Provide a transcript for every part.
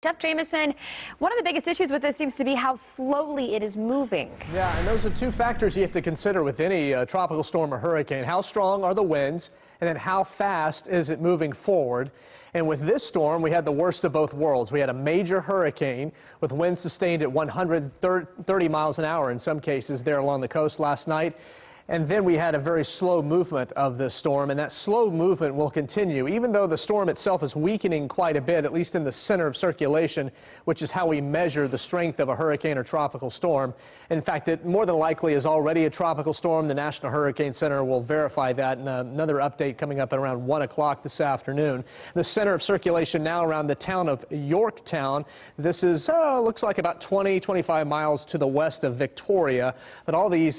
Jeff Jamieson, one of the biggest issues with this seems to be how slowly it is moving. Yeah, and those are two factors you have to consider with any tropical storm or hurricane. How strong are the winds, and then how fast is it moving forward? And with this storm, we had the worst of both worlds. We had a major hurricane with winds sustained at 130 miles an hour in some cases there along the coast last night. And then we had a very slow movement of this storm, and that slow movement will continue, even though the storm itself is weakening quite a bit, at least in the center of circulation, which is how we measure the strength of a hurricane or tropical storm. In fact, it more than likely is already a tropical storm. The National Hurricane Center will verify that in another update coming up at around 1 o'clock this afternoon. The center of circulation now around the town of Yorktown. This is, looks like about 25 miles to the west of Victoria, but all these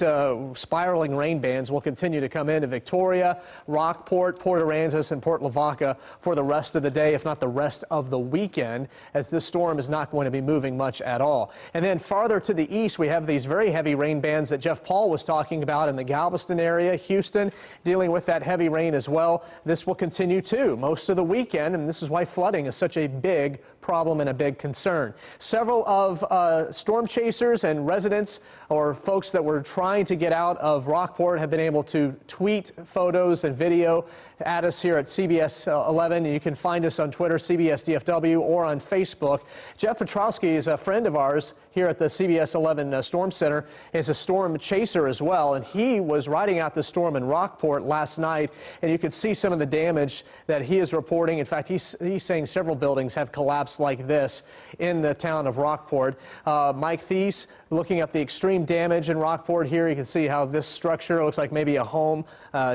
spiraling rain bands will continue to come into Victoria, Rockport, Port Aransas, and Port Lavaca for the rest of the day, if not the rest of the weekend, as this storm is not going to be moving much at all. And then farther to the east, we have these very heavy rain bands that Jeff Paul was talking about in the Galveston area, Houston, dealing with that heavy rain as well. This will continue too most of the weekend, and this is why flooding is such a big problem and a big concern. Several of storm chasers and residents or folks that were trying to get out of Rockport have been able to tweet photos and video at us here at CBS 11. You can find us on Twitter, CBS DFW, or on Facebook. Jeff Petrowski is a friend of ours here at the CBS 11 Storm Center. He's a storm chaser as well, and he was riding out the storm in Rockport last night, and you could see some of the damage that he is reporting. In fact, he's saying several buildings have collapsed like this in the town of Rockport. Mike Thies, looking at the extreme damage in Rockport here, you can see how this structure looks like maybe a home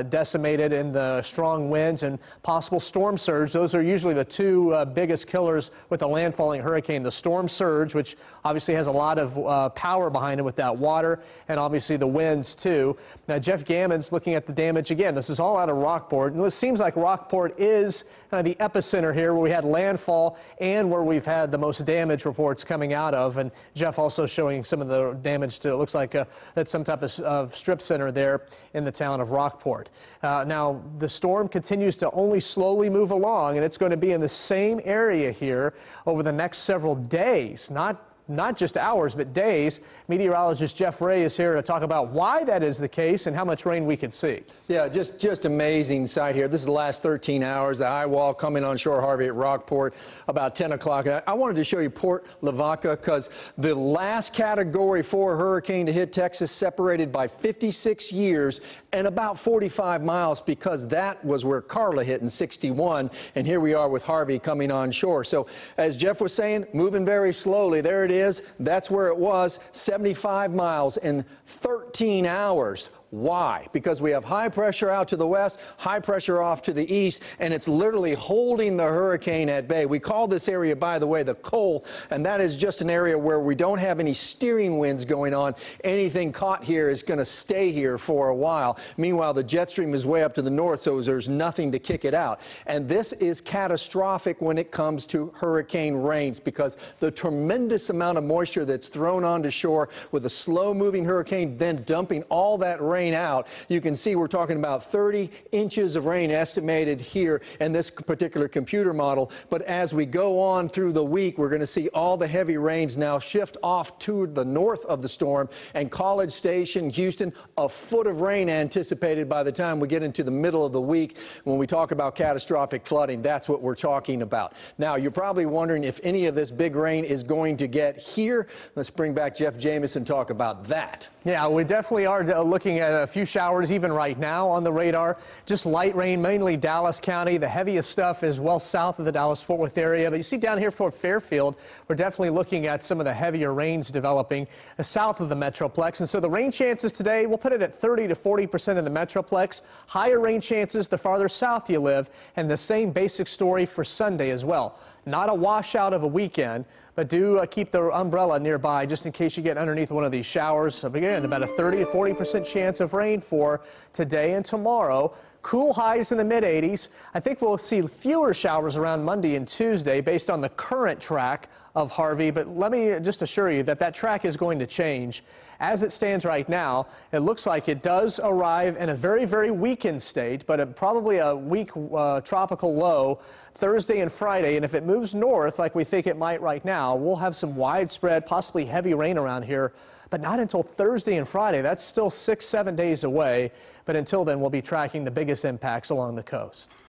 decimated in the strong winds and possible storm surge. Those are usually the two biggest killers with a landfalling hurricane. The storm surge, which obviously has a lot of power behind it with that water, and obviously the winds too. Now, Jeff Gammon's looking at the damage again. This is all out of Rockport, and it seems like Rockport is kind of the epicenter here, where we had landfall and where we've had the most damage reports coming out of. And Jeff also showing some of the damage to, it looks like that's some type of strip center there in the town of Rockport. Now, the storm continues to only slowly move along, and it's going to be in the same area here over the next several days, not just hours, but days. Meteorologist Jeff Ray is here to talk about why that is the case and how much rain we could see. Yeah, just amazing sight here. This is the last 13 hours. The high wall coming on shore Harvey at Rockport about 10 o'clock. I wanted to show you Port Lavaca because the last Category 4 hurricane to hit Texas separated by 56 years and about 45 miles, because that was where Carla hit in 61. And here we are with Harvey coming on shore. So as Jeff was saying, moving very slowly. There it is. That's where it was, 75 miles in 13 hours. Why? Because we have high pressure out to the west, high pressure off to the east, and it's literally holding the hurricane at bay. We call this area, by the way, the Cole, and that is just an area where we don't have any steering winds going on. Anything caught here is going to stay here for a while. Meanwhile, the jet stream is way up to the north, so there's nothing to kick it out. And this is catastrophic when it comes to hurricane rains, because the tremendous amount of moisture that's thrown onto shore with a slow-moving hurricane then dumping all that rain out. You can see we're talking about 30 inches of rain estimated here in this particular computer model. But as we go on through the week, we're going to see all the heavy rains now shift off to the north of the storm, and College Station, Houston, a foot of rain anticipated by the time we get into the middle of the week. When we talk about catastrophic flooding, that's what we're talking about. Now, you're probably wondering if any of this big rain is going to get here. Let's bring back Jeff Jamieson and talk about that. Yeah, we definitely are looking at a few showers even right now on the radar. Just light rain, mainly Dallas County. The heaviest stuff is well south of the Dallas-Fort Worth area. But you see down here for Fairfield, we're definitely looking at some of the heavier rains developing south of the Metroplex. And so the rain chances today, we'll put it at 30 to 40% in the Metroplex. Higher rain chances the farther south you live, and the same basic story for Sunday as well. Not a washout of a weekend, but do keep the umbrella nearby just in case you get underneath one of these showers. So again, about a 30 to 40% chance of rain for today and tomorrow. Cool highs in the mid-80s. I think we'll see fewer showers around Monday and Tuesday based on the current track of Harvey, but let me just assure you that that track is going to change. As it stands right now, it looks like it does arrive in a very, very weakened state, but probably a weak tropical low Thursday and Friday. And if it moves north like we think it might right now, we'll have some widespread, possibly heavy rain around here, but not until Thursday and Friday. That's still 6-7 days away. But until then, we'll be tracking the biggest impacts along the coast.